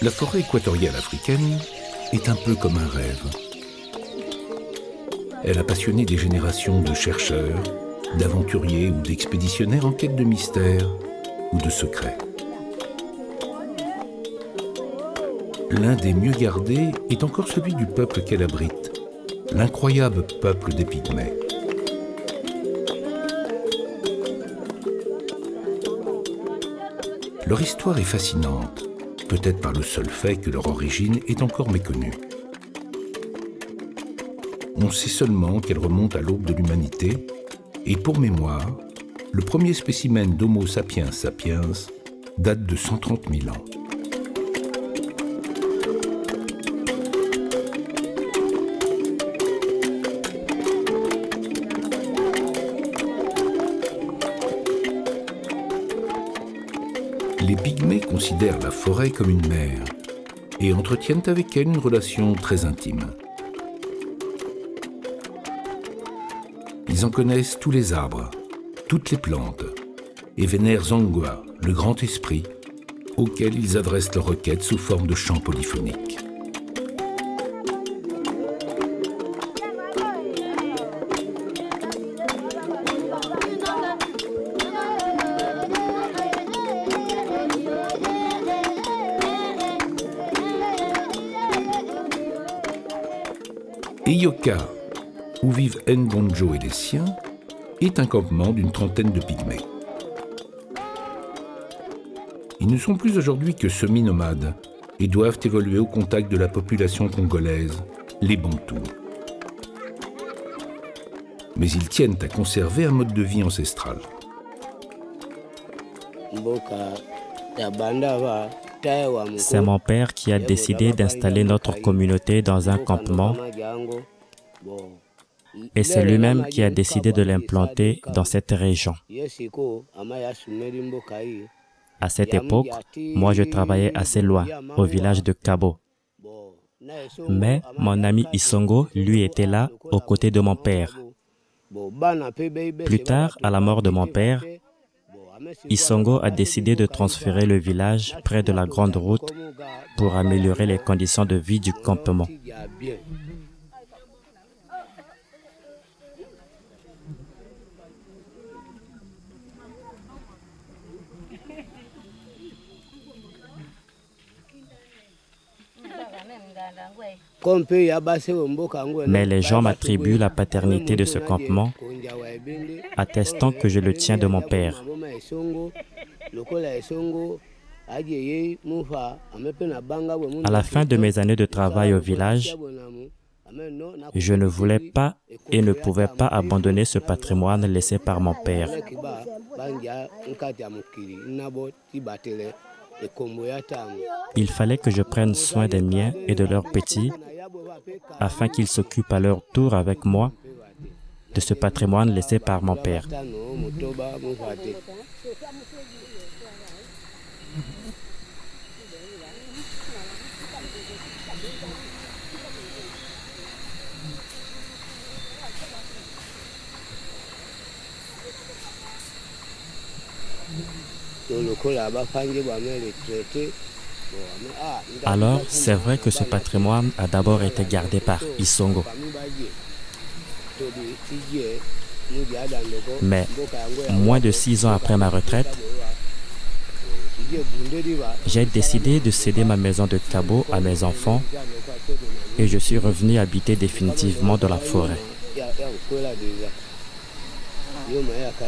La forêt équatoriale africaine est un peu comme un rêve. Elle a passionné des générations de chercheurs, d'aventuriers ou d'expéditionnaires en quête de mystères ou de secrets. L'un des mieux gardés est encore celui du peuple qu'elle abrite, l'incroyable peuple des Pygmées. Leur histoire est fascinante, peut-être par le seul fait que leur origine est encore méconnue. On sait seulement qu'elle remonte à l'aube de l'humanité, et pour mémoire, le premier spécimen d'Homo sapiens sapiens date de 130 000 ans. Les Pygmées considèrent la forêt comme une mère et entretiennent avec elle une relation très intime. Ils en connaissent tous les arbres, toutes les plantes, et vénèrent Zangwa, le grand esprit, auquel ils adressent leurs requêtes sous forme de chants polyphoniques. Eyoka, où vivent Ngonjo et les siens, est un campement d'une trentaine de Pygmées. Ils ne sont plus aujourd'hui que semi-nomades et doivent évoluer au contact de la population congolaise, les Bantous. Mais ils tiennent à conserver un mode de vie ancestral. C'est mon père qui a décidé d'installer notre communauté dans un campement et c'est lui-même qui a décidé de l'implanter dans cette région. À cette époque, moi je travaillais assez loin, au village de Kabo. Mais mon ami Isongo, lui, était là, aux côtés de mon père. Plus tard, à la mort de mon père, Isongo a décidé de transférer le village près de la grande route pour améliorer les conditions de vie du campement. Mais les gens m'attribuent la paternité de ce campement, attestant que je le tiens de mon père. À la fin de mes années de travail au village, je ne voulais pas et ne pouvais pas abandonner ce patrimoine laissé par mon père. Il fallait que je prenne soin des miens et de leurs petits afin qu'ils s'occupent à leur tour avec moi de ce patrimoine laissé par mon père. Alors, c'est vrai que ce patrimoine a d'abord été gardé par Isongo. Mais, moins de 6 ans après ma retraite, j'ai décidé de céder ma maison de Kabo à mes enfants et je suis revenu habiter définitivement dans la forêt.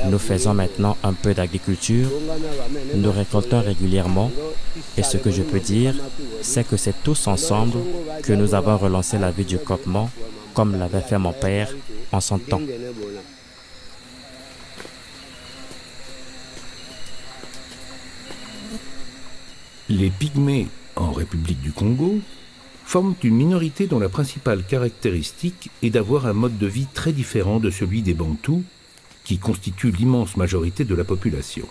Nous faisons maintenant un peu d'agriculture, nous récoltons régulièrement et ce que je peux dire, c'est que c'est tous ensemble que nous avons relancé la vie du campement comme l'avait fait mon père en son temps. Les Pygmées en République du Congo forment une minorité dont la principale caractéristique est d'avoir un mode de vie très différent de celui des Bantous, qui constituent l'immense majorité de la population.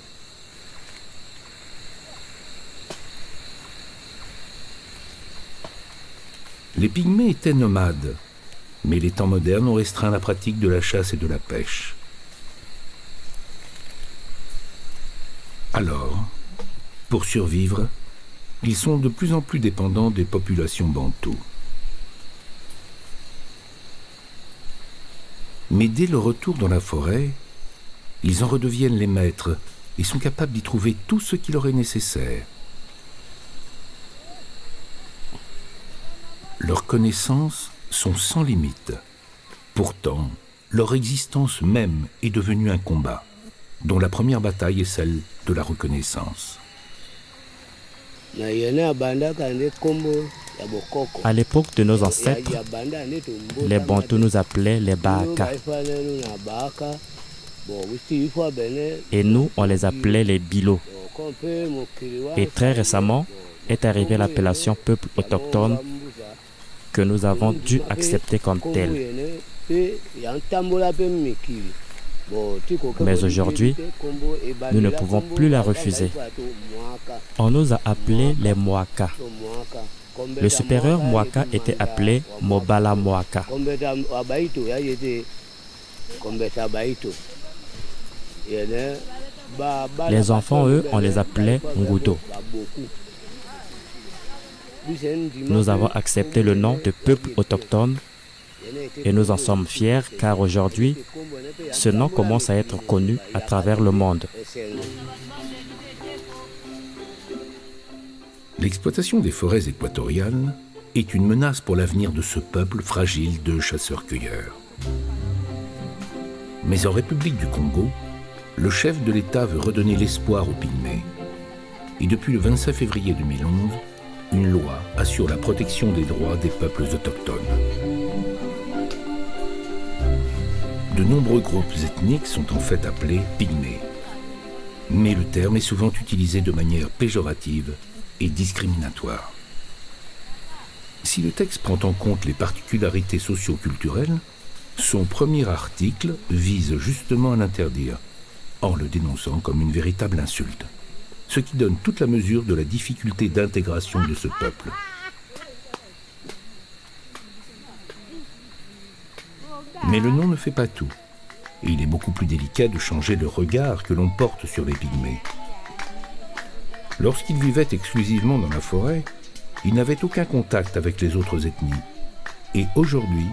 Les Pygmées étaient nomades, mais les temps modernes ont restreint la pratique de la chasse et de la pêche. Alors, pour survivre, Ils sont de plus en plus dépendants des populations bantoues. Mais dès le retour dans la forêt, ils en redeviennent les maîtres et sont capables d'y trouver tout ce qui leur est nécessaire. Leurs connaissances sont sans limite. Pourtant, leur existence même est devenue un combat, dont la première bataille est celle de la reconnaissance. À l'époque de nos ancêtres, les Bantous nous appelaient les Baaka. Et nous, on les appelait les Bilo. Et très récemment est arrivée l'appellation peuple autochtone que nous avons dû accepter comme telle. Mais aujourd'hui, nous ne pouvons plus la refuser. On nous a appelés les Moaka. Le supérieur Moaka était appelé Mobala Moaka. Les enfants, eux, on les appelait Ngudo. Nous avons accepté le nom de peuple autochtone et nous en sommes fiers car aujourd'hui, ce nom commence à être connu à travers le monde. L'exploitation des forêts équatoriales est une menace pour l'avenir de ce peuple fragile de chasseurs-cueilleurs. Mais en République du Congo, le chef de l'État veut redonner l'espoir aux Pygmées. Et depuis le 25 février 2011, une loi assure la protection des droits des peuples autochtones. De nombreux groupes ethniques sont en fait appelés Pygmées. Mais le terme est souvent utilisé de manière péjorative et discriminatoire. Si le texte prend en compte les particularités socio-culturelles, son premier article vise justement à l'interdire, en le dénonçant comme une véritable insulte, ce qui donne toute la mesure de la difficulté d'intégration de ce peuple. Mais le nom ne fait pas tout, et il est beaucoup plus délicat de changer le regard que l'on porte sur les Pygmées. Lorsqu'ils vivaient exclusivement dans la forêt, ils n'avaient aucun contact avec les autres ethnies, et aujourd'hui,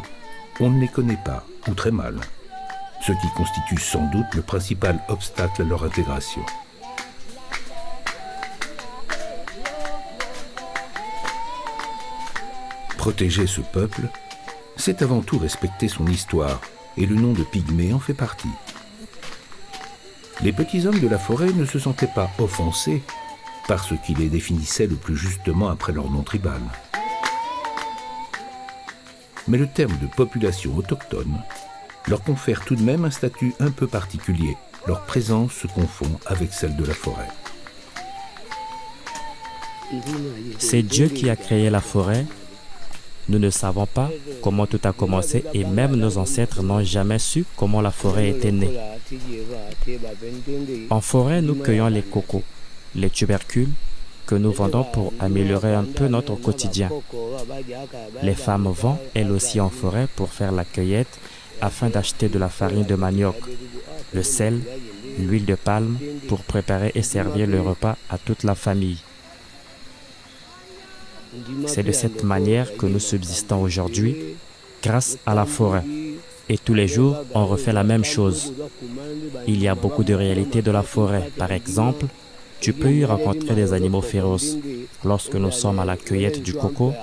on ne les connaît pas, ou très mal, ce qui constitue sans doute le principal obstacle à leur intégration. Protéger ce peuple, c'est avant tout respecter son histoire, et le nom de Pygmée en fait partie. Les petits hommes de la forêt ne se sentaient pas offensés par ce qui les définissait le plus justement après leur nom tribal. Mais le terme de population autochtone leur confère tout de même un statut un peu particulier. Leur présence se confond avec celle de la forêt. C'est Dieu qui a créé la forêt. Nous ne savons pas comment tout a commencé et même nos ancêtres n'ont jamais su comment la forêt était née. En forêt, nous cueillons les cocos, les tubercules que nous vendons pour améliorer un peu notre quotidien. Les femmes vont, elles aussi, en forêt pour faire la cueillette afin d'acheter de la farine de manioc, le sel, l'huile de palme pour préparer et servir le repas à toute la famille. C'est de cette manière que nous subsistons aujourd'hui grâce à la forêt. Et tous les jours, on refait la même chose. Il y a beaucoup de réalités de la forêt. Par exemple, tu peux y rencontrer des animaux féroces. Lorsque nous sommes à la cueillette du coco,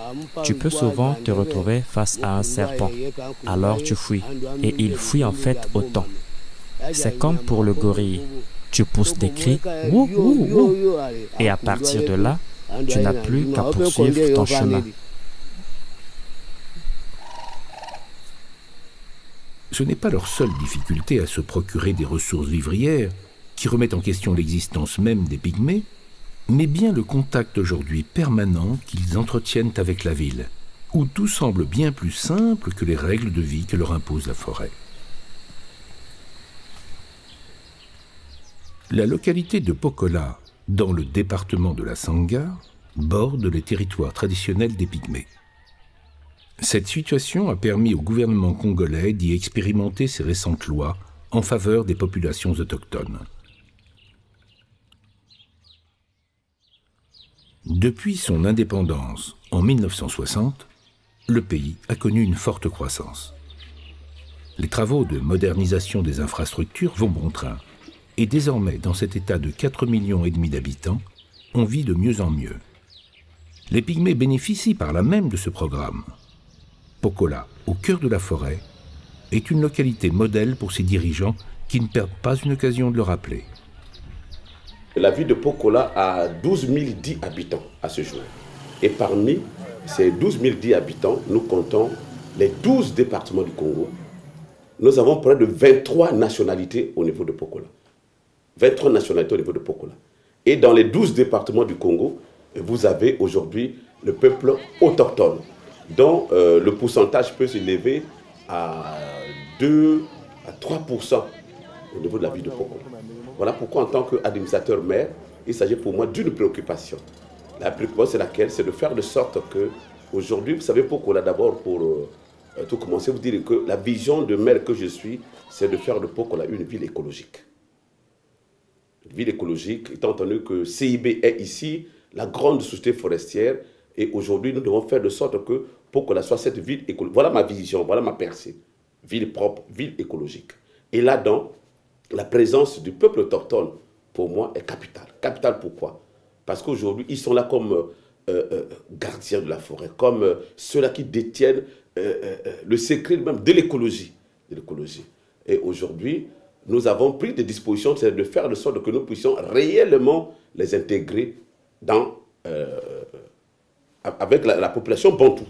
tu peux souvent te retrouver face à un serpent. Alors tu fuis. Et il fuit en fait autant. C'est comme pour le gorille. Tu pousses des cris, wouh, wouh, wouh. Et à partir de là, tu n'as plus qu'à poursuivre ton chemin. Ce n'est pas leur seule difficulté à se procurer des ressources vivrières qui remettent en question l'existence même des Pygmées, mais bien le contact aujourd'hui permanent qu'ils entretiennent avec la ville, où tout semble bien plus simple que les règles de vie que leur impose la forêt. La localité de Pokola, dans le département de la Sangha, borde les territoires traditionnels des Pygmées. Cette situation a permis au gouvernement congolais d'y expérimenter ses récentes lois en faveur des populations autochtones. Depuis son indépendance en 1960, le pays a connu une forte croissance. Les travaux de modernisation des infrastructures vont bon train. Et désormais, dans cet état de 4,5 millions d'habitants, on vit de mieux en mieux. Les Pygmées bénéficient par là même de ce programme. Pokola, au cœur de la forêt, est une localité modèle pour ses dirigeants qui ne perdent pas une occasion de le rappeler. La ville de Pokola a 12 010 habitants à ce jour. Et parmi ces 12 010 habitants, nous comptons les 12 départements du Congo. Nous avons près de 23 nationalités au niveau de Pokola. 23 nationalités au niveau de Pokola. Et dans les 12 départements du Congo, vous avez aujourd'hui le peuple autochtone, dont le pourcentage peut s'élever à 2 à 3% au niveau de la ville de Pokola. Voilà pourquoi, en tant qu'administrateur maire, il s'agit pour moi d'une préoccupation. La préoccupation, c'est laquelle? C'est de faire de sorte que, aujourd'hui, vous savez, Pokola, d'abord, pour tout commencer, vous dire que la vision de maire que je suis, c'est de faire de Pokola une ville écologique. Une ville écologique, étant entendu que CIB est ici, la grande société forestière, et aujourd'hui, nous devons faire de sorte que Pokola soit cette ville écologique. Voilà ma vision, voilà ma percée. Ville propre, ville écologique. Et là-dedans, la présence du peuple autochtone, pour moi, est capitale. Capitale pourquoi? Parce qu'aujourd'hui, ils sont là comme gardiens de la forêt, comme ceux-là qui détiennent le secret même de l'écologie. Et aujourd'hui, nous avons pris des dispositions, c'est de faire de sorte que nous puissions réellement les intégrer dans, avec la population bantou.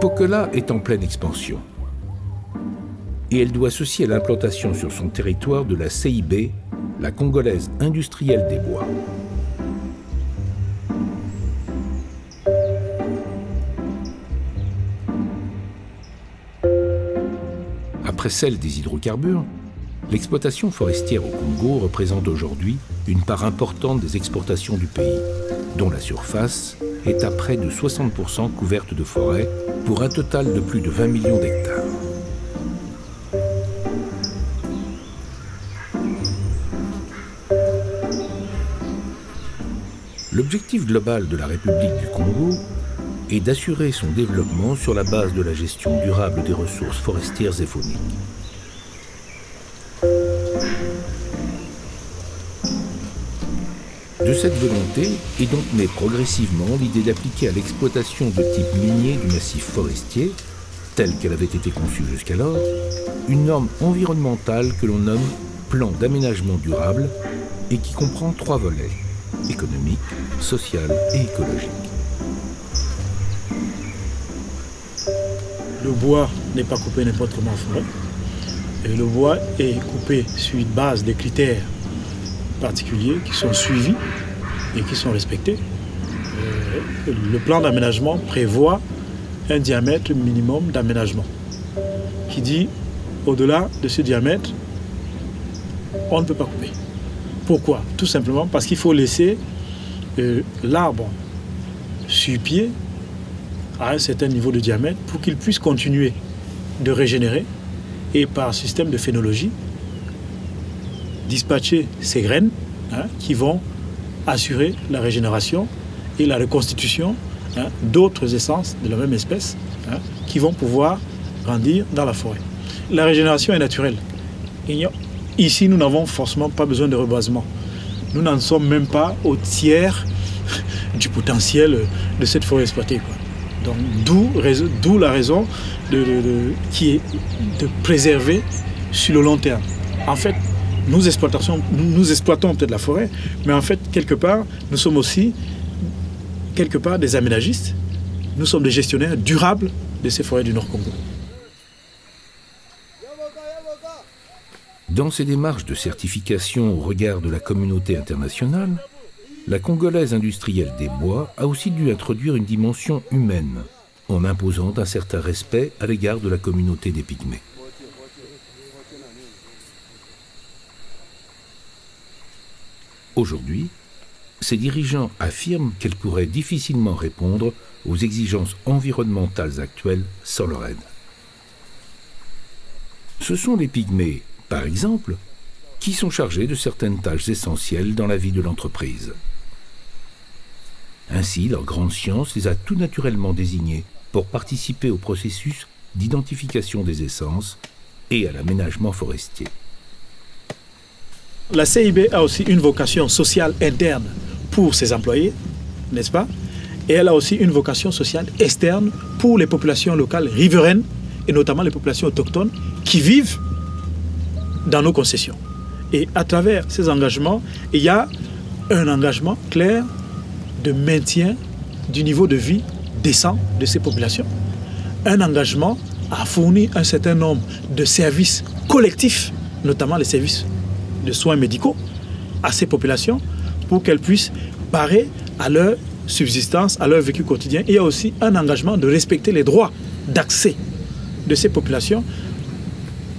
Pokola est en pleine expansion. Et elle doit ceci à l'implantation sur son territoire de la CIB, la Congolaise industrielle des bois. Après celle des hydrocarbures, l'exploitation forestière au Congo représente aujourd'hui une part importante des exportations du pays, dont la surface est à près de 60% couverte de forêts, pour un total de plus de 20 millions d'hectares. L'objectif global de la République du Congo est d'assurer son développement sur la base de la gestion durable des ressources forestières et fauniques. De cette volonté est donc née progressivement l'idée d'appliquer à l'exploitation de type minier du massif forestier, telle qu'elle avait été conçue jusqu'alors, une norme environnementale que l'on nomme plan d'aménagement durable et qui comprend 3 volets, économique, social et écologique. Le bois n'est pas coupé n'importe comment en forêt. Et le bois est coupé sur une base des critères particuliers qui sont suivis et qui sont respectés. Le plan d'aménagement prévoit un diamètre minimum d'aménagement qui dit au-delà de ce diamètre, on ne peut pas couper. Pourquoi? Tout simplement parce qu'il faut laisser l'arbre sur pied à un certain niveau de diamètre pour qu'il puisse continuer de régénérer et par système de phénologie dispatcher ces graines qui vont assurer la régénération et la reconstitution d'autres essences de la même espèce qui vont pouvoir grandir dans la forêt. La régénération est naturelle. Ici, nous n'avons forcément pas besoin de reboisement. Nous n'en sommes même pas au tiers du potentiel de cette forêt exploitée, quoi. Donc, d'où la raison qui est de préserver sur le long terme. En fait, nous exploitons peut-être la forêt, mais en fait, quelque part, nous sommes aussi des aménagistes. Nous sommes des gestionnaires durables de ces forêts du Nord-Congo. Dans ses démarches de certification au regard de la communauté internationale, la Congolaise industrielle des bois a aussi dû introduire une dimension humaine, en imposant un certain respect à l'égard de la communauté des Pygmées. Aujourd'hui, ses dirigeants affirment qu'elle pourrait difficilement répondre aux exigences environnementales actuelles sans leur aide. Ce sont les pygmées, par exemple, qui sont chargés de certaines tâches essentielles dans la vie de l'entreprise. Ainsi, leur grande science les a tout naturellement désignés pour participer au processus d'identification des essences et à l'aménagement forestier. La CIB a aussi une vocation sociale interne pour ses employés, n'est-ce pas? Et elle a aussi une vocation sociale externe pour les populations locales riveraines et notamment les populations autochtones qui vivent dans nos concessions. Et à travers ces engagements, il y a un engagement clair de maintien du niveau de vie décent de ces populations. Un engagement à fournir un certain nombre de services collectifs, notamment les services de soins médicaux, à ces populations pour qu'elles puissent parer à leur subsistance, à leur vécu quotidien. Il y a aussi un engagement de respecter les droits d'accès de ces populations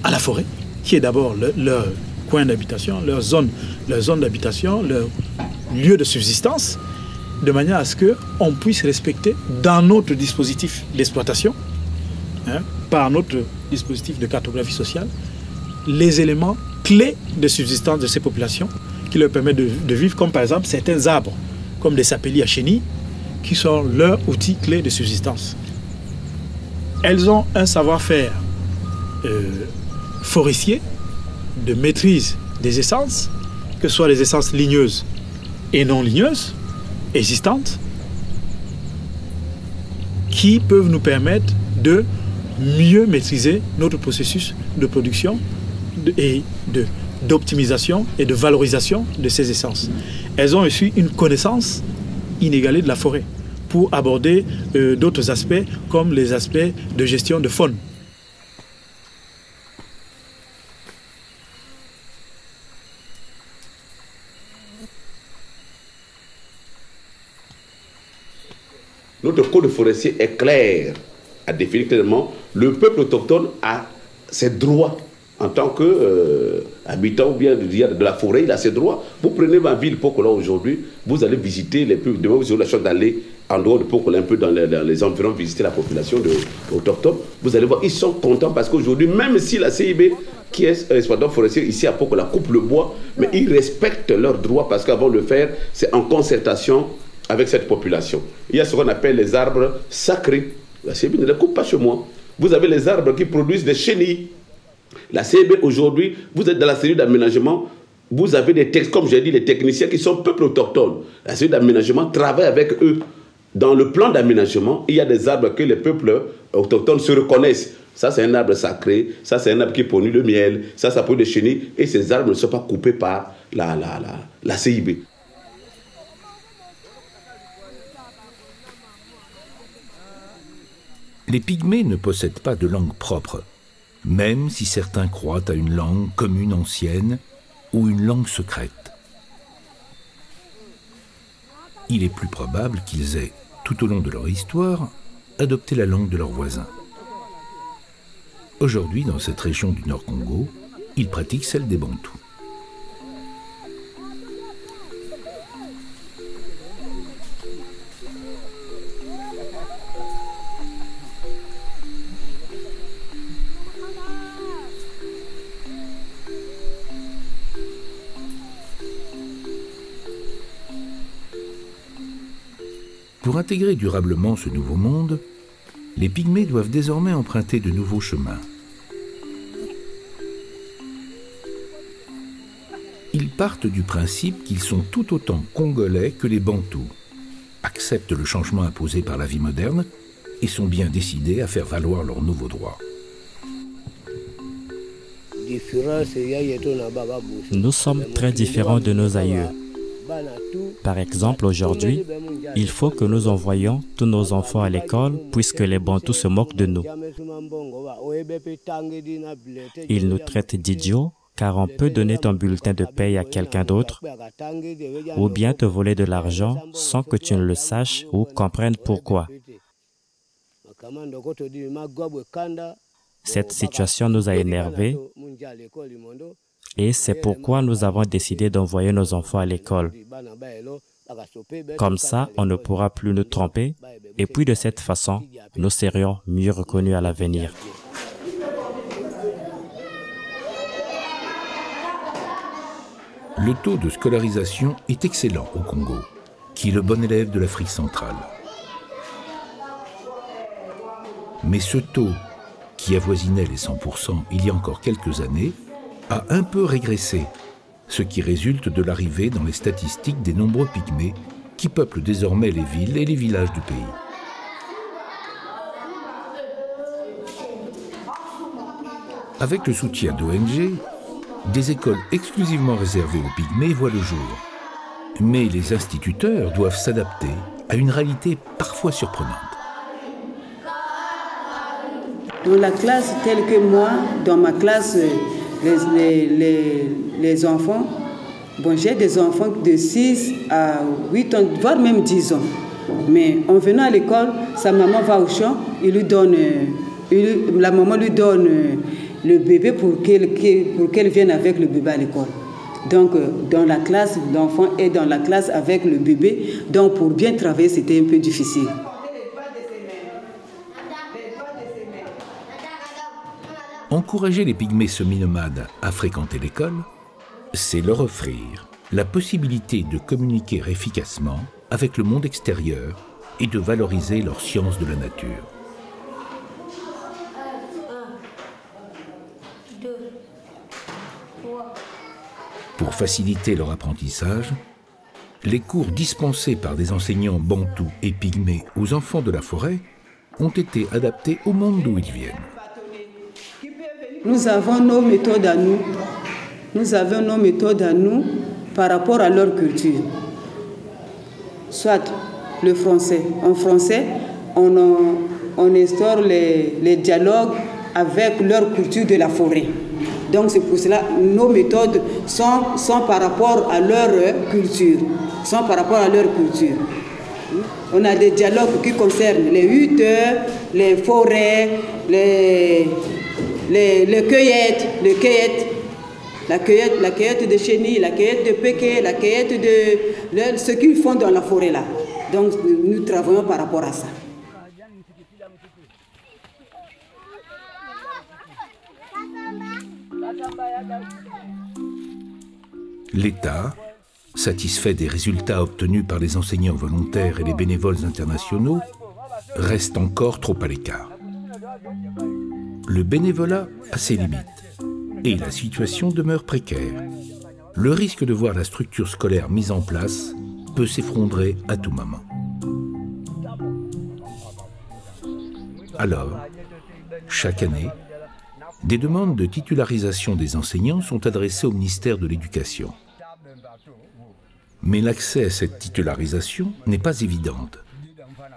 à la forêt, qui est d'abord leur coin d'habitation, leur zone d'habitation, leur lieu de subsistance, de manière à ce qu'on puisse respecter dans notre dispositif d'exploitation, par notre dispositif de cartographie sociale, les éléments clés de subsistance de ces populations qui leur permettent de vivre, comme par exemple certains arbres, comme des sapéliers à chenilles, qui sont leurs outils clés de subsistance. Elles ont un savoir-faire forestier de maîtrise des essences, que ce soit les essences ligneuses et non ligneuses, existantes, qui peuvent nous permettre de mieux maîtriser notre processus de production et d'optimisation et de valorisation de ces essences. Elles ont aussi une connaissance inégalée de la forêt pour aborder d'autres aspects comme les aspects de gestion de faune. Notre code forestier est clair à définir clairement. Le peuple autochtone a ses droits en tant qu'habitant ou bien de la forêt, il a ses droits. Vous prenez ma ville Pokola aujourd'hui, vous allez visiter les peuples. Demain, vous aurez la chance d'aller en dehors de Pokola, un peu dans les environs, visiter la population autochtone. Vous allez voir, ils sont contents parce qu'aujourd'hui, même si la CIB, qui est exploitant forestier ici à Pokola, coupe le bois, mais ils respectent leurs droits parce qu'avant de le faire, c'est en concertation avec cette population. Il y a ce qu'on appelle les arbres sacrés. La CIB ne les coupe pas chez moi. Vous avez les arbres qui produisent des chenilles. La CIB aujourd'hui, vous êtes dans la cellule d'aménagement, vous avez des textes, comme j'ai dit, les techniciens qui sont peuples autochtones. La cellule d'aménagement travaille avec eux. Dans le plan d'aménagement, il y a des arbres que les peuples autochtones se reconnaissent. Ça, c'est un arbre sacré, ça, c'est un arbre qui produit le miel, ça produit des chenilles, et ces arbres ne sont pas coupés par la CIB. Les pygmées ne possèdent pas de langue propre, même si certains croient à une langue commune ancienne ou une langue secrète. Il est plus probable qu'ils aient, tout au long de leur histoire, adopté la langue de leurs voisins. Aujourd'hui, dans cette région du Nord Congo, ils pratiquent celle des Bantous. Pour intégrer durablement ce nouveau monde, les pygmées doivent désormais emprunter de nouveaux chemins. Ils partent du principe qu'ils sont tout autant congolais que les Bantous, acceptent le changement imposé par la vie moderne et sont bien décidés à faire valoir leurs nouveaux droits. Nous sommes très différents de nos aïeux. Par exemple, aujourd'hui, il faut que nous envoyions tous nos enfants à l'école puisque les Bantous se moquent de nous. Ils nous traitent d'idiots car on peut donner ton bulletin de paye à quelqu'un d'autre ou bien te voler de l'argent sans que tu ne le saches ou comprennes pourquoi. Cette situation nous a énervés et c'est pourquoi nous avons décidé d'envoyer nos enfants à l'école. Comme ça, on ne pourra plus nous tromper et puis de cette façon, nous serions mieux reconnus à l'avenir. Le taux de scolarisation est excellent au Congo, qui est le bon élève de l'Afrique centrale. Mais ce taux, qui avoisinait les 100% il y a encore quelques années, a un peu régressé, ce qui résulte de l'arrivée dans les statistiques des nombreux pygmées qui peuplent désormais les villes et les villages du pays. Avec le soutien d'ONG, des écoles exclusivement réservées aux pygmées voient le jour. Mais les instituteurs doivent s'adapter à une réalité parfois surprenante. Dans la classe telle que moi, dans ma classe, les enfants, bon, j'ai des enfants de 6 à 8 ans, voire même 10 ans. Mais en venant à l'école, sa maman va au champ, la maman lui donne le bébé pour qu'elle vienne avec le bébé à l'école. Donc, dans la classe, l'enfant est dans la classe avec le bébé. Donc, pour bien travailler, c'était un peu difficile. Encourager les pygmées semi-nomades à fréquenter l'école, c'est leur offrir la possibilité de communiquer efficacement avec le monde extérieur et de valoriser leur science de la nature. Pour faciliter leur apprentissage, les cours dispensés par des enseignants bantous et pygmées aux enfants de la forêt ont été adaptés au monde d'où ils viennent. Nous avons nos méthodes à nous. Nous avons nos méthodes à nous par rapport à leur culture. Soit le français. En français, on instaure les dialogues avec leur culture de la forêt. Donc c'est pour cela que nos méthodes sont par rapport à leur culture. On a des dialogues qui concernent les huttes, les forêts, les cueillettes, la cueillette de chenilles, la cueillette de péquet, la cueillette de ce qu'ils font dans la forêt là. Donc nous travaillons par rapport à ça. L'État, satisfait des résultats obtenus par les enseignants volontaires et les bénévoles internationaux, reste encore trop à l'écart. Le bénévolat a ses limites et la situation demeure précaire. Le risque de voir la structure scolaire mise en place peut s'effondrer à tout moment. Alors, chaque année, des demandes de titularisation des enseignants sont adressées au ministère de l'Éducation. Mais l'accès à cette titularisation n'est pas évidente,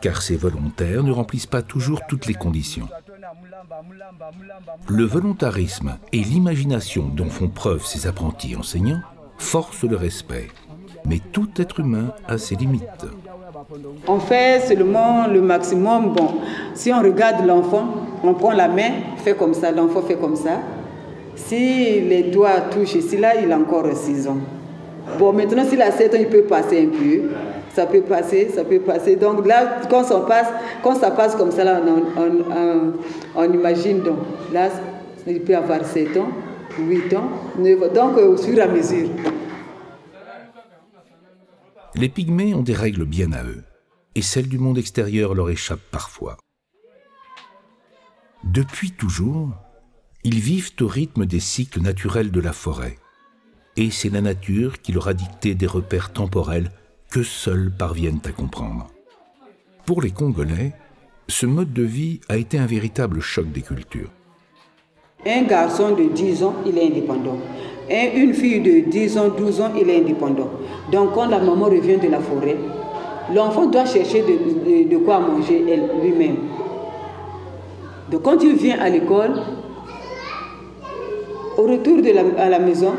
car ces volontaires ne remplissent pas toujours toutes les conditions. Le volontarisme et l'imagination dont font preuve ces apprentis enseignants forcent le respect, mais tout être humain a ses limites. On fait seulement le maximum. Bon, si on regarde l'enfant, on prend la main, fait comme ça, l'enfant fait comme ça. Si les doigts touchent ici, là, il a encore 6 ans. Bon, maintenant, s'il a 7 ans, il peut passer un peu. Ça peut passer. Donc là, quand ça passe comme ça, là, on imagine. Donc là, il peut avoir 7 ans, 8 ans, 9 ans. Donc, au fur et à mesure. Les pygmées ont des règles bien à eux, et celles du monde extérieur leur échappent parfois. Depuis toujours, ils vivent au rythme des cycles naturels de la forêt, et c'est la nature qui leur a dicté des repères temporels que seuls parviennent à comprendre. Pour les Congolais, ce mode de vie a été un véritable choc des cultures. Un garçon de 10 ans, il est indépendant. Et une fille de 10 ans, 12 ans, il est indépendant. Donc quand la maman revient de la forêt, l'enfant doit chercher de quoi manger lui-même. Donc quand il vient à l'école, au retour à la maison,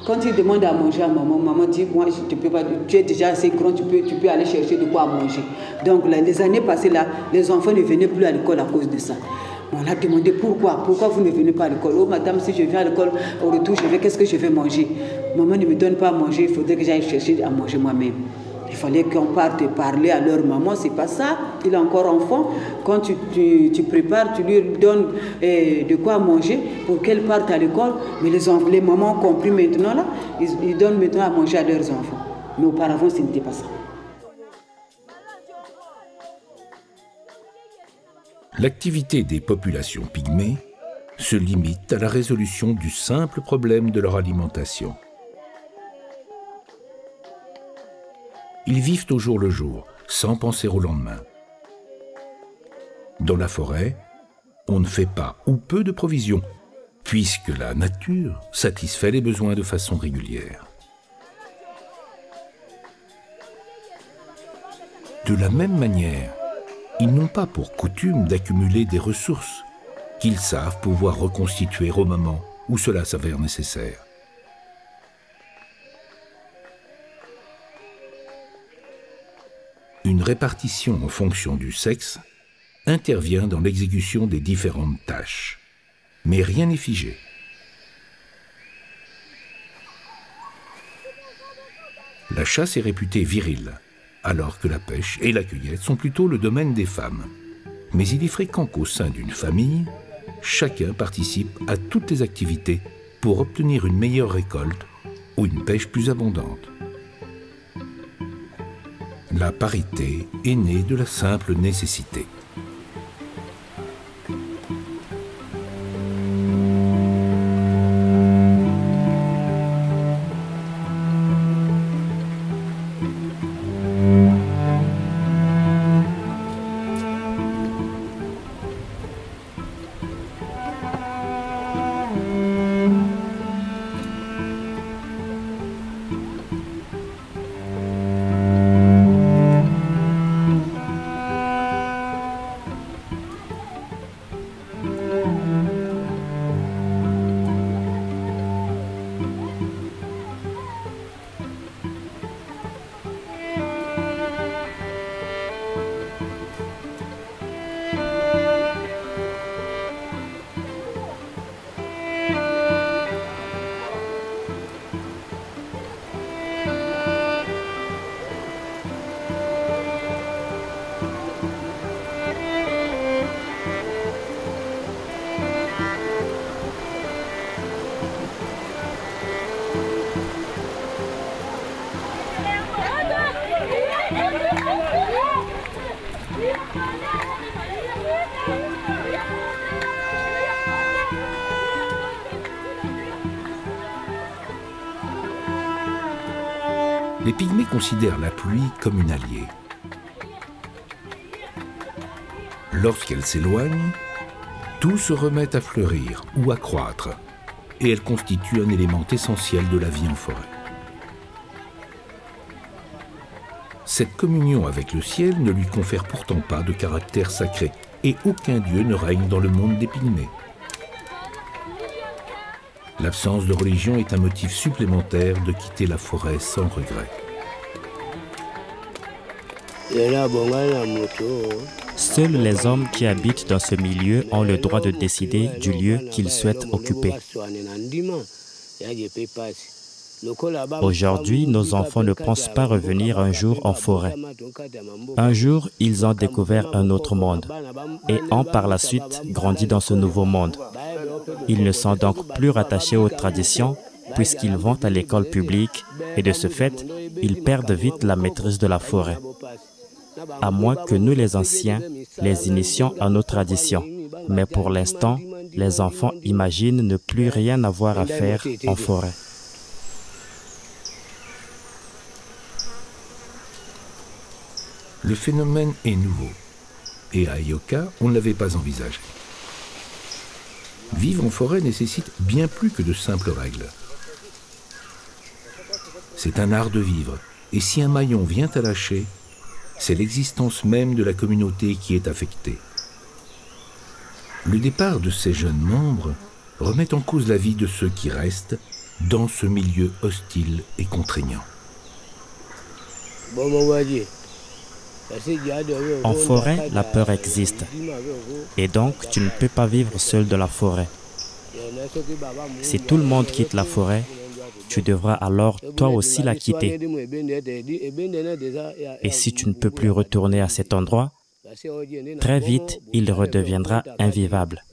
quand il demande à manger à maman, maman dit, moi je ne peux pas, tu es déjà assez grand, tu peux aller chercher de quoi manger. Donc les années passées là, les enfants ne venaient plus à l'école à cause de ça. On a demandé pourquoi vous ne venez pas à l'école. Oh madame, si je viens à l'école, au retour, qu'est-ce que je vais manger? Maman ne me donne pas à manger, il faudrait que j'aille chercher à manger moi-même. Il fallait qu'on parte parler à leur maman, c'est pas ça. Il est encore enfant. Quand tu prépares, tu lui donnes de quoi manger pour qu'elle parte à l'école. Mais les mamans ont compris maintenant, là, ils donnent maintenant à manger à leurs enfants. Mais auparavant, ce n'était pas ça. L'activité des populations pygmées se limite à la résolution du simple problème de leur alimentation. Ils vivent au jour le jour, sans penser au lendemain. Dans la forêt, on ne fait pas ou peu de provisions, puisque la nature satisfait les besoins de façon régulière. De la même manière, ils n'ont pas pour coutume d'accumuler des ressources qu'ils savent pouvoir reconstituer au moment où cela s'avère nécessaire. Une répartition en fonction du sexe intervient dans l'exécution des différentes tâches, mais rien n'est figé. La chasse est réputée virile, alors que la pêche et la cueillette sont plutôt le domaine des femmes. Mais il est fréquent qu'au sein d'une famille, chacun participe à toutes les activités pour obtenir une meilleure récolte ou une pêche plus abondante. La parité est née de la simple nécessité. Les Pygmées considèrent la pluie comme une alliée. Lorsqu'elle s'éloigne, tout se remet à fleurir ou à croître, et elle constitue un élément essentiel de la vie en forêt. Cette communion avec le ciel ne lui confère pourtant pas de caractère sacré, et aucun dieu ne règne dans le monde des Pygmées. L'absence de religion est un motif supplémentaire de quitter la forêt sans regret. Seuls les hommes qui habitent dans ce milieu ont le droit de décider du lieu qu'ils souhaitent occuper. Aujourd'hui, nos enfants ne pensent pas revenir un jour en forêt. Un jour, ils ont découvert un autre monde et ont par la suite grandi dans ce nouveau monde. Ils ne sont donc plus rattachés aux traditions puisqu'ils vont à l'école publique et de ce fait, ils perdent vite la maîtrise de la forêt. À moins que nous les anciens les initions à nos traditions. Mais pour l'instant, les enfants imaginent ne plus rien avoir à faire en forêt. Le phénomène est nouveau, et à Ayoka, on ne l'avait pas envisagé. Vivre en forêt nécessite bien plus que de simples règles. C'est un art de vivre, et si un maillon vient à lâcher, c'est l'existence même de la communauté qui est affectée. Le départ de ces jeunes membres remet en cause la vie de ceux qui restent dans ce milieu hostile et contraignant. En forêt, la peur existe. Et donc, tu ne peux pas vivre seul de la forêt. Si tout le monde quitte la forêt, tu devras alors toi aussi la quitter. Et si tu ne peux plus retourner à cet endroit, très vite, il redeviendra invivable.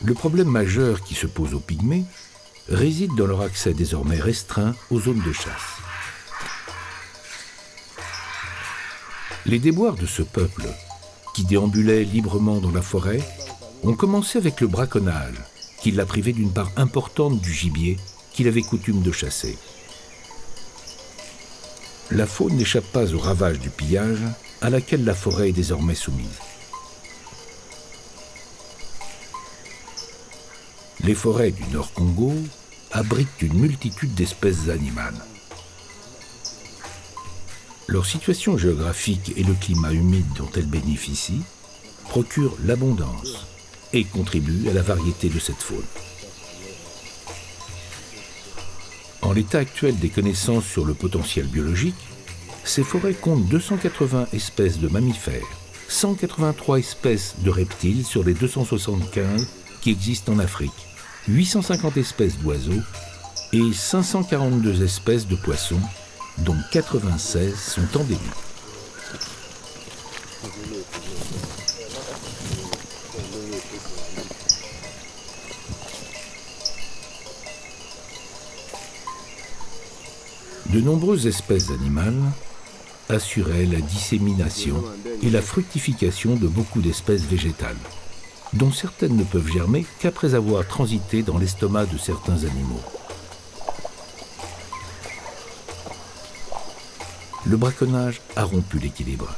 Le problème majeur qui se pose aux pygmées réside dans leur accès désormais restreint aux zones de chasse. Les déboires de ce peuple, qui déambulait librement dans la forêt, ont commencé avec le braconnage, qui l'a privé d'une part importante du gibier qu'il avait coutume de chasser. La faune n'échappe pas au ravage du pillage à laquelle la forêt est désormais soumise. Les forêts du Nord Congo abritent une multitude d'espèces animales. Leur situation géographique et le climat humide dont elles bénéficient procurent l'abondance et contribuent à la variété de cette faune. En l'état actuel des connaissances sur le potentiel biologique, ces forêts comptent 280 espèces de mammifères, 183 espèces de reptiles sur les 275 qui existent en Afrique, 850 espèces d'oiseaux et 542 espèces de poissons, dont 96 sont endémiques. De nombreuses espèces animales assuraient la dissémination et la fructification de beaucoup d'espèces végétales, dont certaines ne peuvent germer qu'après avoir transité dans l'estomac de certains animaux. Le braconnage a rompu l'équilibre.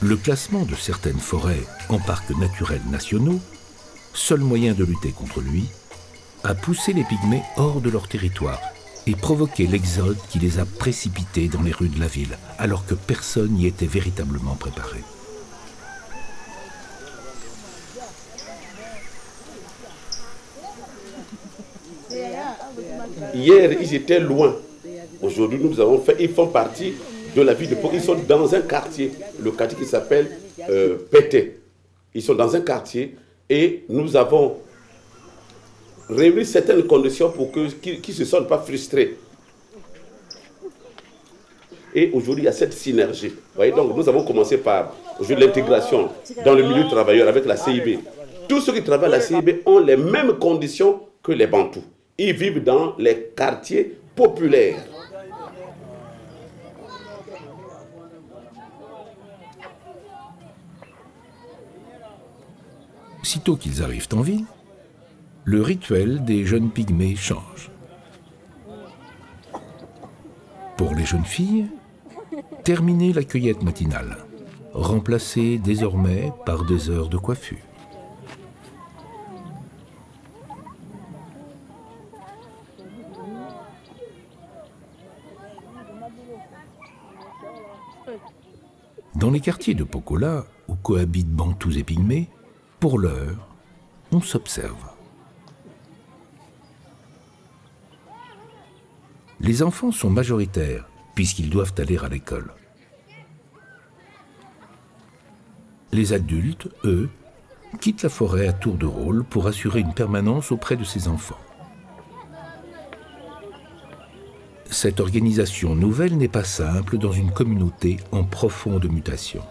Le classement de certaines forêts en parcs naturels nationaux, seul moyen de lutter contre lui, a poussé les pygmées hors de leur territoire et provoqué l'exode qui les a précipités dans les rues de la ville, alors que personne n'y était véritablement préparé. Hier, ils étaient loin. Aujourd'hui, nous avons fait, ils font partie de la ville de Pau. Ils sont dans un quartier, le quartier qui s'appelle Pété. Ils sont dans un quartier et nous avons réuni certaines conditions pour qu'ils ne se sentent pas frustrés. Et aujourd'hui, il y a cette synergie. Vous voyez, donc nous avons commencé par l'intégration dans le milieu travailleur avec la CIB. Tous ceux qui travaillent à la CIB ont les mêmes conditions que les Bantous. Ils vivent dans les quartiers populaires. Sitôt qu'ils arrivent en ville, le rituel des jeunes pygmées change. Pour les jeunes filles, terminer la cueillette matinale, remplacée désormais par des heures de coiffure. Dans les quartiers de Pokola, où cohabitent Bantous et Pygmées, pour l'heure, on s'observe. Les enfants sont majoritaires, puisqu'ils doivent aller à l'école. Les adultes, eux, quittent la forêt à tour de rôle pour assurer une permanence auprès de ces enfants. Cette organisation nouvelle n'est pas simple dans une communauté en profonde mutation.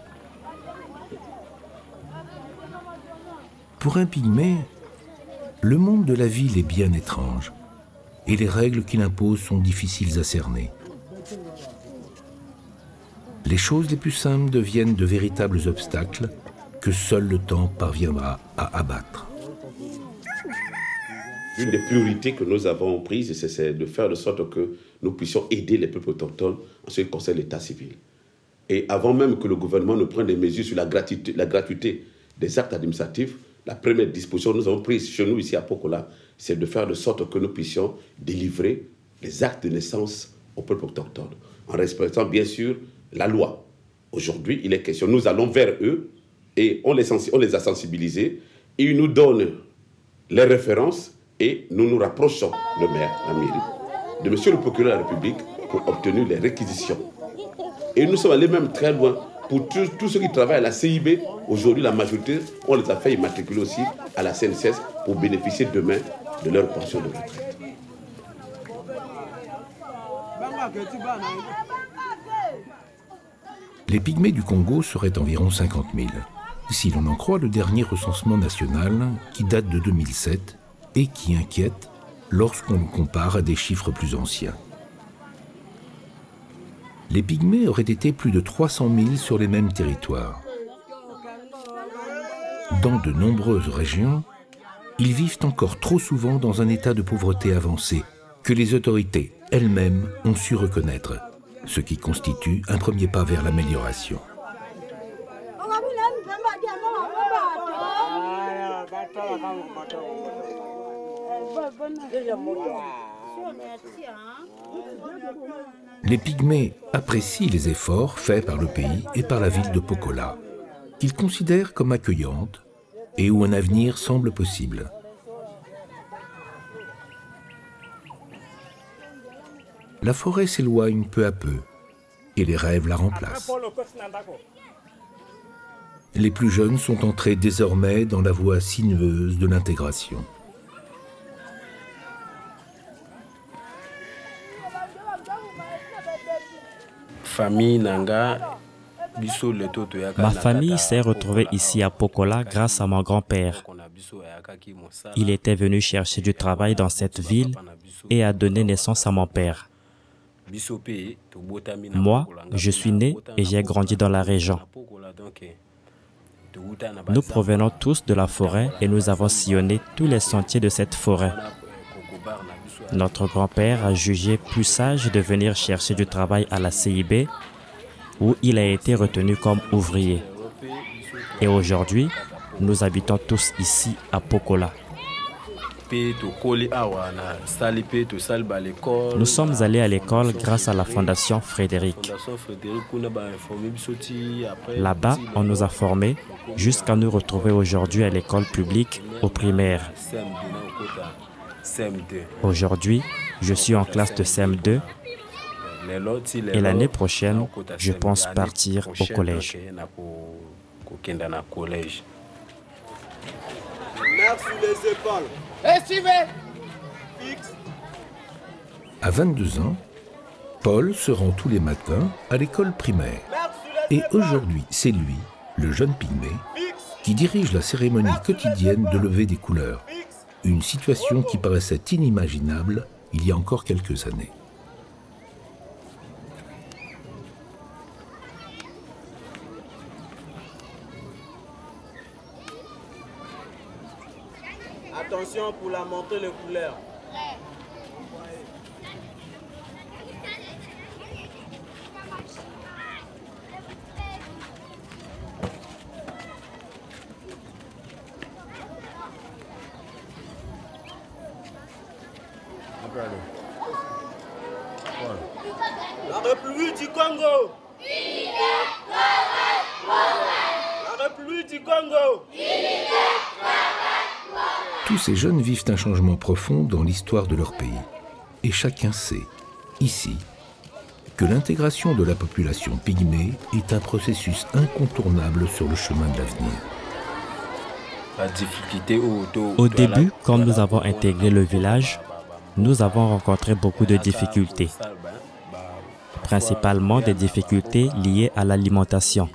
Pour un pygmée, le monde de la ville est bien étrange et les règles qu'il impose sont difficiles à cerner. Les choses les plus simples deviennent de véritables obstacles que seul le temps parviendra à abattre. Une des priorités que nous avons prises, c'est de faire de sorte que nous puissions aider les peuples autochtones en ce qui concerne l'état civil. Et avant même que le gouvernement ne prenne des mesures sur la gratuité des actes administratifs, la première disposition que nous avons prise chez nous ici à Pokola, c'est de faire de sorte que nous puissions délivrer les actes de naissance au peuple autochtone, en respectant bien sûr la loi. Aujourd'hui, il est question, nous allons vers eux et on les a sensibilisés, et ils nous donnent les références et nous nous rapprochons, le maire, la mairie, de M. le procureur de la République pour obtenir les réquisitions. Et nous sommes allés même très loin. Pour tous ceux qui travaillent à la CIB, aujourd'hui la majorité, on les a fait immatriculer aussi à la CNCS pour bénéficier demain de leur pension de retraite. Les pygmées du Congo seraient environ 50 000, si l'on en croit le dernier recensement national qui date de 2007 et qui inquiète lorsqu'on le compare à des chiffres plus anciens. Les pygmées auraient été plus de 300 000 sur les mêmes territoires. Dans de nombreuses régions, ils vivent encore trop souvent dans un état de pauvreté avancé que les autorités elles-mêmes ont su reconnaître, ce qui constitue un premier pas vers l'amélioration. Les pygmées apprécient les efforts faits par le pays et par la ville de Pokola, qu'ils considèrent comme accueillante et où un avenir semble possible. La forêt s'éloigne peu à peu et les rêves la remplacent. Les plus jeunes sont entrés désormais dans la voie sinueuse de l'intégration. Ma famille s'est retrouvée ici à Pokola grâce à mon grand-père. Il était venu chercher du travail dans cette ville et a donné naissance à mon père. Moi, je suis né et j'ai grandi dans la région. Nous provenons tous de la forêt et nous avons sillonné tous les sentiers de cette forêt. Notre grand-père a jugé plus sage de venir chercher du travail à la CIB, où il a été retenu comme ouvrier. Et aujourd'hui, nous habitons tous ici à Pokola. Nous sommes allés à l'école grâce à la Fondation Frédéric. Là-bas, on nous a formés jusqu'à nous retrouver aujourd'hui à l'école publique au primaire. Aujourd'hui, je suis en classe de CM2 et l'année prochaine, je pense partir au collège. À 22 ans, Paul se rend tous les matins à l'école primaire. Et aujourd'hui, c'est lui, le jeune pygmée, qui dirige la cérémonie quotidienne de levée des couleurs. Une situation qui paraissait inimaginable il y a encore quelques années. Attention pour la montée de couleurs. La République du Congo. La République du Congo. Tous ces jeunes vivent un changement profond dans l'histoire de leur pays. Et chacun sait, ici, que l'intégration de la population pygmée est un processus incontournable sur le chemin de l'avenir. Au début, quand nous avons intégré le village, nous avons rencontré beaucoup de difficultés, principalement des difficultés liées à l'alimentation.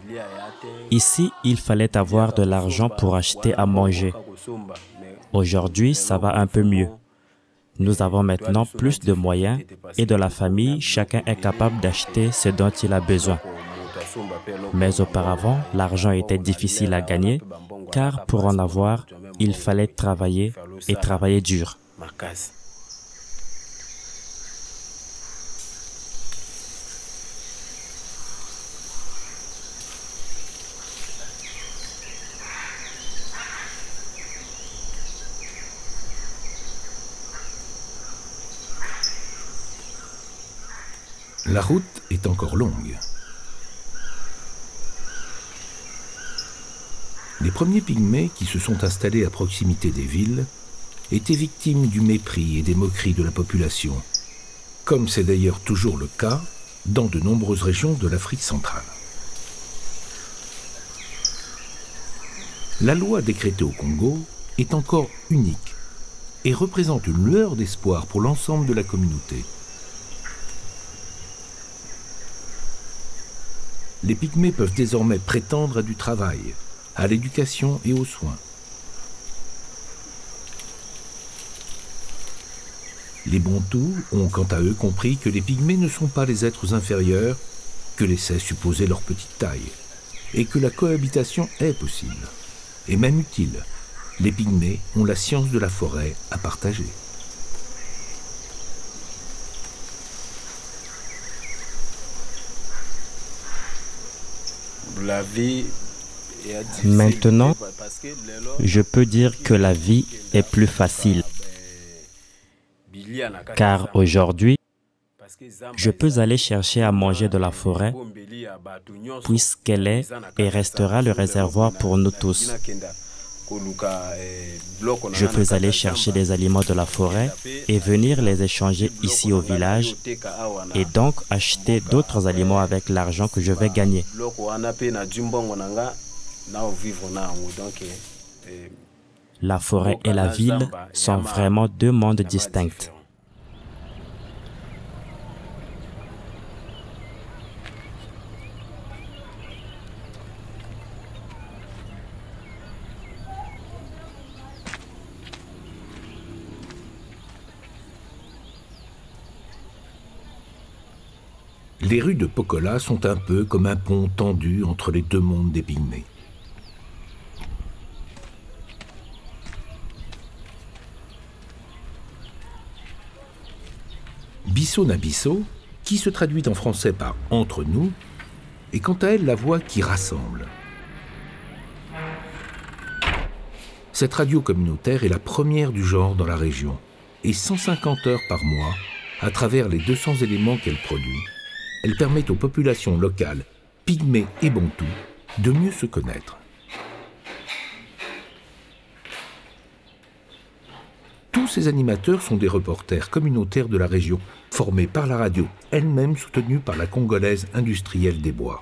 Ici, il fallait avoir de l'argent pour acheter à manger. Aujourd'hui, ça va un peu mieux. Nous avons maintenant plus de moyens et de la famille, chacun est capable d'acheter ce dont il a besoin. Mais auparavant, l'argent était difficile à gagner, car pour en avoir, il fallait travailler et travailler dur. La route est encore longue. Les premiers pygmées qui se sont installés à proximité des villes étaient victimes du mépris et des moqueries de la population, comme c'est d'ailleurs toujours le cas dans de nombreuses régions de l'Afrique centrale. La loi décrétée au Congo est encore unique et représente une lueur d'espoir pour l'ensemble de la communauté. Les Pygmées peuvent désormais prétendre à du travail, à l'éducation et aux soins. Les Bantous ont quant à eux compris que les Pygmées ne sont pas les êtres inférieurs que laissait supposer leur petite taille, et que la cohabitation est possible, et même utile. Les Pygmées ont la science de la forêt à partager. Maintenant, je peux dire que la vie est plus facile, car aujourd'hui, je peux aller chercher à manger de la forêt, puisqu'elle est et restera le réservoir pour nous tous. Je peux aller chercher des aliments de la forêt et venir les échanger ici au village et donc acheter d'autres aliments avec l'argent que je vais gagner. La forêt et la ville sont vraiment deux mondes distincts. Les rues de Pokola sont un peu comme un pont tendu entre les deux mondes des Pygmées. Bisso na Bisso, qui se traduit en français par « entre nous », est quant à elle la voix qui rassemble. Cette radio communautaire est la première du genre dans la région, et 150 heures par mois, à travers les 200 éléments qu'elle produit, elle permet aux populations locales, Pygmées et Bantous, de mieux se connaître. Tous ces animateurs sont des reporters communautaires de la région, formés par la radio, elle-même soutenue par la Congolaise industrielle des bois.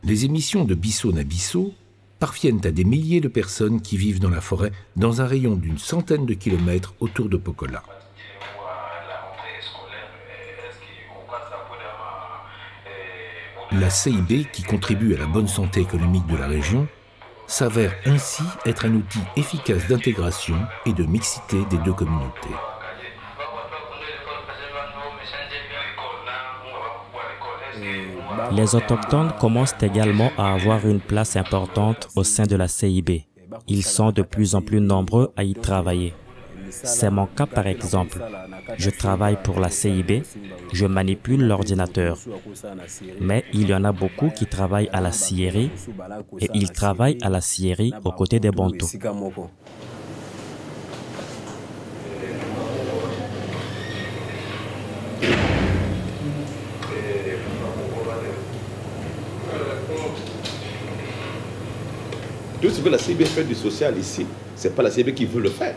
Les émissions de Bisso na Bisso parviennent à des milliers de personnes qui vivent dans la forêt dans un rayon d'une centaine de kilomètres autour de Pokola. La CIB, qui contribue à la bonne santé économique de la région, s'avère ainsi être un outil efficace d'intégration et de mixité des deux communautés. Les autochtones commencent également à avoir une place importante au sein de la CIB. Ils sont de plus en plus nombreux à y travailler. C'est mon cas par exemple. Je travaille pour la CIB, je manipule l'ordinateur. Mais il y en a beaucoup qui travaillent à la scierie et ils travaillent à la scierie aux côtés des Bantous. Tout ce que la CIB fait du social ici, ce n'est pas la CIB qui veut le faire.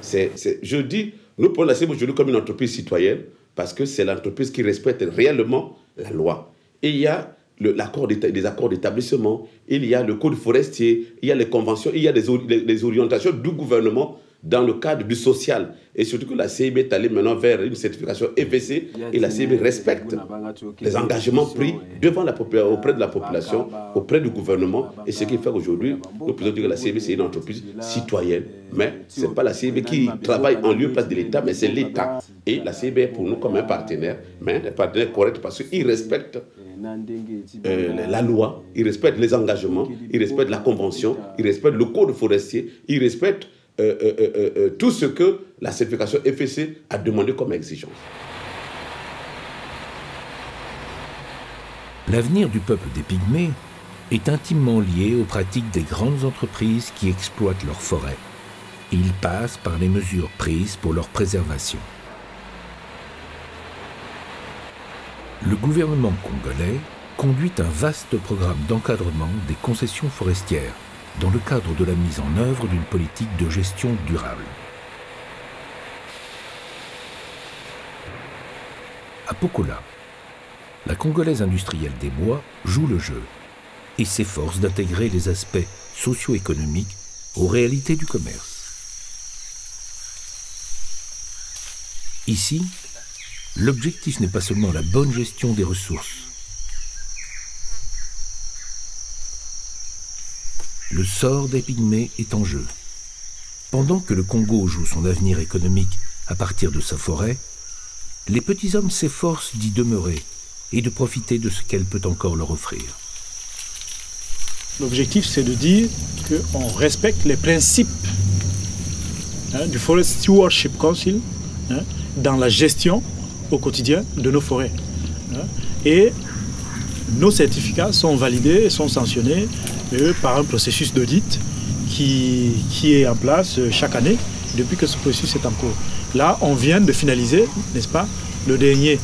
Je dis, nous prenons la CIB aujourd'hui comme une entreprise citoyenne parce que c'est l'entreprise qui respecte réellement la loi. Et il y a des accords d'établissement, il y a le code forestier, il y a les conventions, il y a les orientations du gouvernement dans le cadre du social. Et surtout que la CIB est allée maintenant vers une certification FSC et la CIB respecte les engagements pris auprès de la population, auprès du gouvernement. Et ce qui fait qu'aujourd'hui, nous pouvons dire que la CIB c'est une entreprise citoyenne. Mais ce n'est pas la CIB qui travaille en lieu et place de l'État, mais c'est l'État. Et la CIB est pour nous comme un partenaire, mais un partenaire correct parce qu'il respecte la loi, il respecte les engagements, il respecte la convention, il respecte le code forestier, il respecte tout ce que la certification FSC a demandé comme exigence. L'avenir du peuple des Pygmées est intimement lié aux pratiques des grandes entreprises qui exploitent leurs forêts. Et il passe par les mesures prises pour leur préservation. Le gouvernement congolais conduit un vaste programme d'encadrement des concessions forestières, dans le cadre de la mise en œuvre d'une politique de gestion durable. À Pokola, la Congolaise industrielle des bois joue le jeu et s'efforce d'intégrer les aspects socio-économiques aux réalités du commerce. Ici, l'objectif n'est pas seulement la bonne gestion des ressources. Le sort des pygmées est en jeu. Pendant que le Congo joue son avenir économique à partir de sa forêt, les petits hommes s'efforcent d'y demeurer et de profiter de ce qu'elle peut encore leur offrir. L'objectif, c'est de dire qu'on respecte les principes du Forest Stewardship Council dans la gestion au quotidien de nos forêts. Et nos certificats sont validés et sont sanctionnés par un processus d'audit qui est en place chaque année depuis que ce processus est en cours. Là, on vient de finaliser, n'est-ce pas, le dernier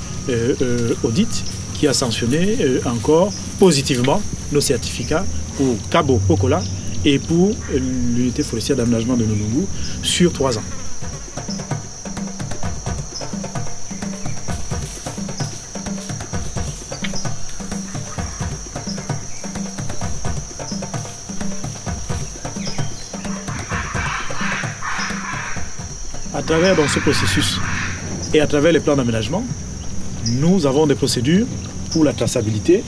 audit qui a sanctionné encore positivement nos certificats pour Kabo Pokola et pour l'unité forestière d'aménagement de Nulungu sur 3 ans. À travers ce processus et à travers les plans d'aménagement, nous avons des procédures pour la traçabilité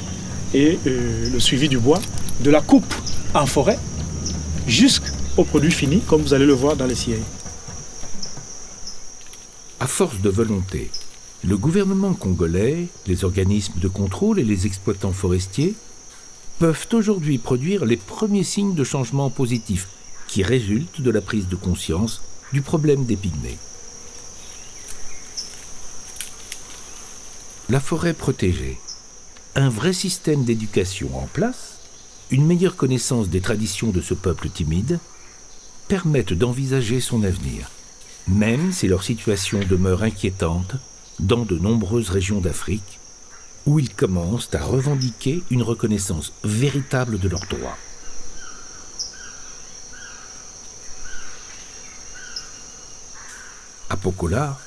et le suivi du bois, de la coupe en forêt jusqu'au produit fini, comme vous allez le voir dans les CIE. À force de volonté, le gouvernement congolais, les organismes de contrôle et les exploitants forestiers peuvent aujourd'hui produire les premiers signes de changement positif qui résultent de la prise de conscience du problème des pygmées. La forêt protégée, un vrai système d'éducation en place, une meilleure connaissance des traditions de ce peuple timide, permettent d'envisager son avenir, même si leur situation demeure inquiétante dans de nombreuses régions d'Afrique, où ils commencent à revendiquer une reconnaissance véritable de leurs droits. À Pokola,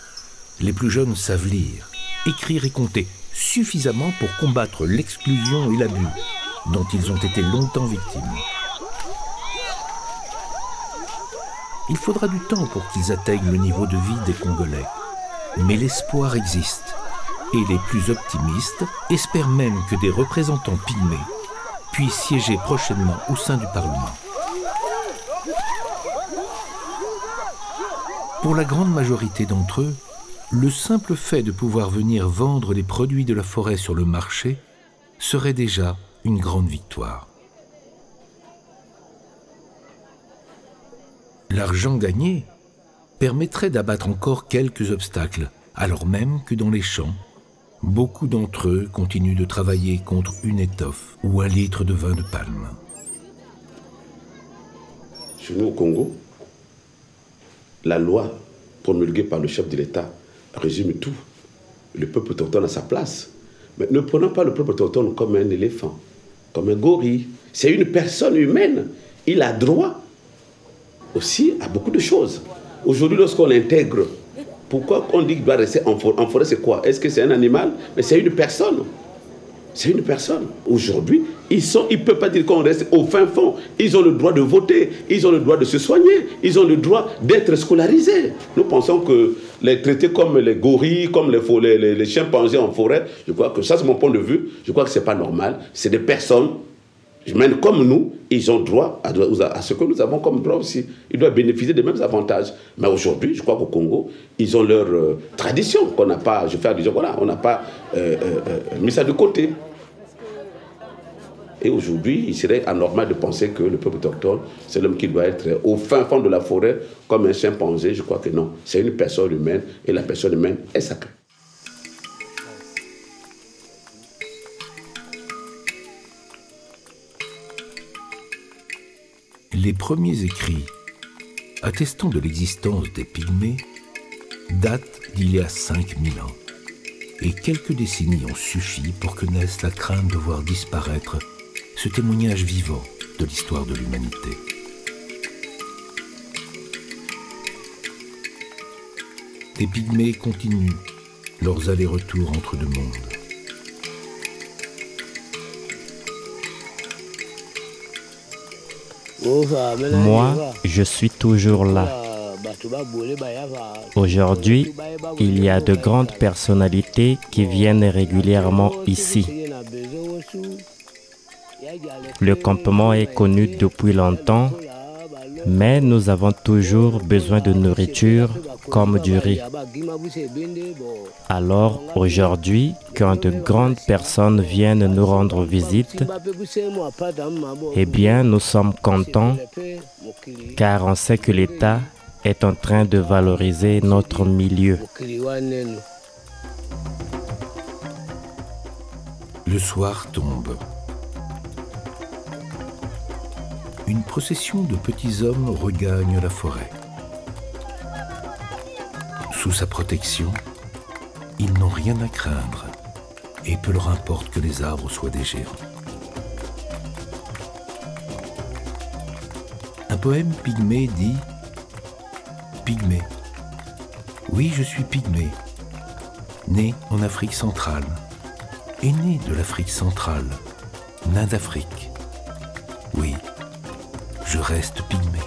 les plus jeunes savent lire, écrire et compter suffisamment pour combattre l'exclusion et l'abus dont ils ont été longtemps victimes. Il faudra du temps pour qu'ils atteignent le niveau de vie des Congolais, mais l'espoir existe et les plus optimistes espèrent même que des représentants pygmées puissent siéger prochainement au sein du Parlement. Pour la grande majorité d'entre eux, le simple fait de pouvoir venir vendre les produits de la forêt sur le marché serait déjà une grande victoire. L'argent gagné permettrait d'abattre encore quelques obstacles, alors même que dans les champs, beaucoup d'entre eux continuent de travailler contre une étoffe ou un litre de vin de palme. Chez nous au Congo, la loi promulguée par le chef de l'État résume tout. Le peuple autochtone a sa place. Mais ne prenons pas le peuple autochtone comme un éléphant, comme un gorille. C'est une personne humaine. Il a droit aussi à beaucoup de choses. Aujourd'hui, lorsqu'on l'intègre, pourquoi on dit qu'il doit rester en forêt? En forêt, c'est quoi? Est-ce que c'est un animal? Mais c'est une personne. C'est une personne. Aujourd'hui, ils ne peuvent pas dire qu'on reste au fin fond. Ils ont le droit de voter, ils ont le droit de se soigner, ils ont le droit d'être scolarisés. Nous pensons que les traités comme les gorilles, comme les chimpanzés en forêt, je crois que ça, c'est mon point de vue, je crois que ce n'est pas normal. C'est des personnes, même comme nous, ils ont droit à ce que nous avons comme droit aussi. Ils doivent bénéficier des mêmes avantages. Mais aujourd'hui, je crois qu'au Congo, ils ont leur tradition qu'on n'a pas, je fais allusion, voilà, on n'a pas mis ça de côté. Et aujourd'hui, il serait anormal de penser que le peuple autochtone, c'est l'homme qui doit être au fin fond de la forêt comme un chimpanzé. Je crois que non. C'est une personne humaine et la personne humaine est sacrée. Les premiers écrits attestant de l'existence des pygmées datent d'il y a 5000 ans. Et quelques décennies ont suffi pour que naisse la crainte de voir disparaître ce témoignage vivant de l'histoire de l'humanité. Les pygmées continuent leurs allers-retours entre deux mondes. Moi, je suis toujours là. Aujourd'hui, il y a de grandes personnalités qui viennent régulièrement ici. Le campement est connu depuis longtemps, mais nous avons toujours besoin de nourriture comme du riz. Alors aujourd'hui, quand de grandes personnes viennent nous rendre visite, eh bien nous sommes contents car on sait que l'État est en train de valoriser notre milieu. Le soir tombe. Une procession de petits hommes regagne la forêt. Sous sa protection, ils n'ont rien à craindre et peu leur importe que les arbres soient des géants. Un poème pygmée dit « Pygmée. Oui, je suis pygmée, né en Afrique centrale, et né de l'Afrique centrale, nain d'Afrique. Oui, je reste pygmée. »